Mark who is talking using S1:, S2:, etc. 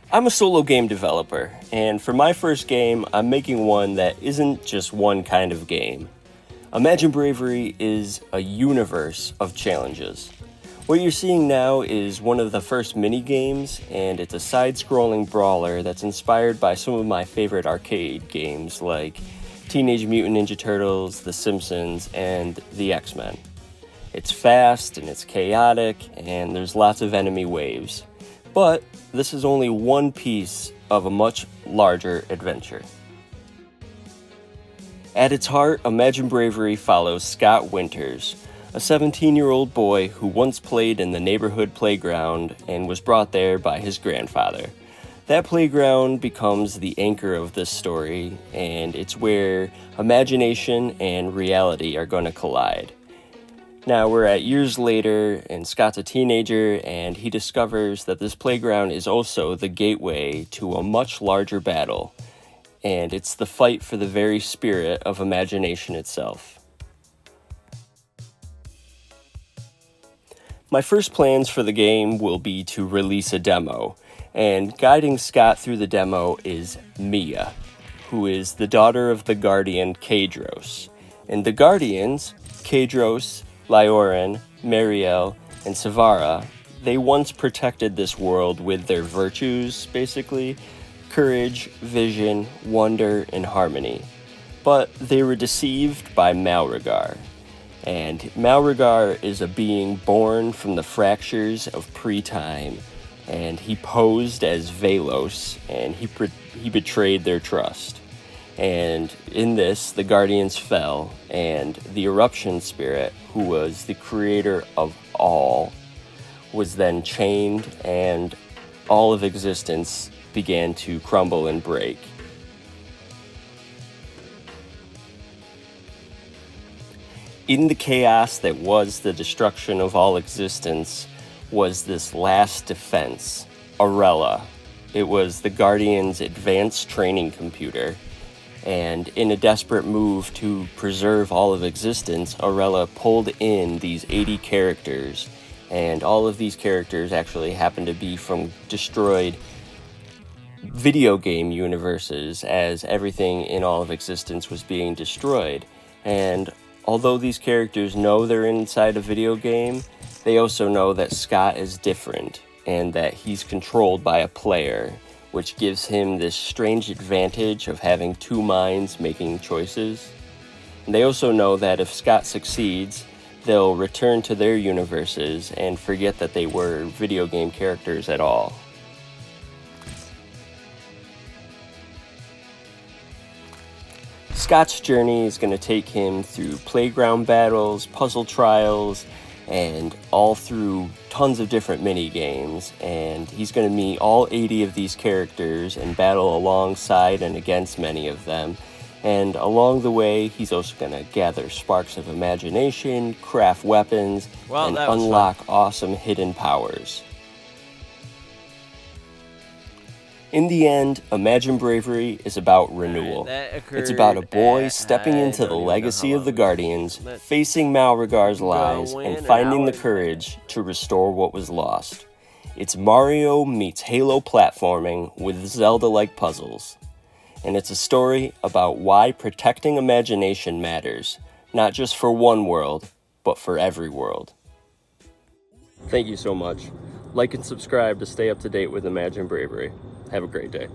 S1: I'm a solo game developer, and for my first game, I'm making one that isn't just one kind of game. Imagine Bravery is a universe of challenges. What you're seeing now is one of the first mini-games, and it's a side-scrolling brawler that's inspired by some of my favorite arcade games like Teenage Mutant Ninja Turtles, The Simpsons, and The X-Men. It's fast and it's chaotic, and there's lots of enemy waves. But this is only one piece of a much larger adventure. At its heart, Imagine Bravery follows Scott Winters, a 17-year-old boy who once played in the neighborhood playground and was brought there by his grandfather. That playground becomes the anchor of this story, and it's where imagination and reality are going to collide. Now we're at years later, and Scott's a teenager, and he discovers that this playground is also the gateway to a much larger battle, and it's the fight for the very spirit of imagination itself. My first plans for the game will be to release a demo, and guiding Scott through the demo is Mia, who is the daughter of the Guardian Kaedros. And the Guardians, Kaedros, Lioran, Mariel, and Savara, they once protected this world with their virtues, basically, courage, vision, wonder, and harmony. But they were deceived by Malregar. And Malregar is a being born from the fractures of pre-time, and he posed as Velos, and he betrayed their trust. And in this, the Guardians fell, and the Eruption Spirit, who was the creator of all, was then chained, and all of existence began to crumble and break. In the chaos that was the destruction of all existence was this last defense, AURELA. It was the Guardians' advanced training computer. And in a desperate move to preserve all of existence, AURELA pulled in these 80 characters, and all of these characters actually happen to be from destroyed video game universes, as everything in all of existence was being destroyed. And although these characters know they're inside a video game, they also know that Scott is different, and that he's controlled by a player, which gives him this strange advantage of having two minds making choices. And they also know that if Scott succeeds, they'll return to their universes and forget that they were video game characters at all. Scott's journey is going to take him through playground battles, puzzle trials, and all through tons of different mini games, and he's going to meet all 80 of these characters and battle alongside and against many of them. And along the way, he's also going to gather sparks of imagination, craft weapons, and unlock awesome hidden powers. In the end, Imagine Bravery is about renewal. It's about a boy stepping into the legacy of the Guardians, facing Malregar's lies, and finding the courage to restore what was lost. It's Mario-Meets-Halo platforming with Zelda-like puzzles. And it's a story about why protecting imagination matters, not just for one world, but for every world. Thank you so much. Like and subscribe to stay up to date with Imagine Bravery. Have a great day.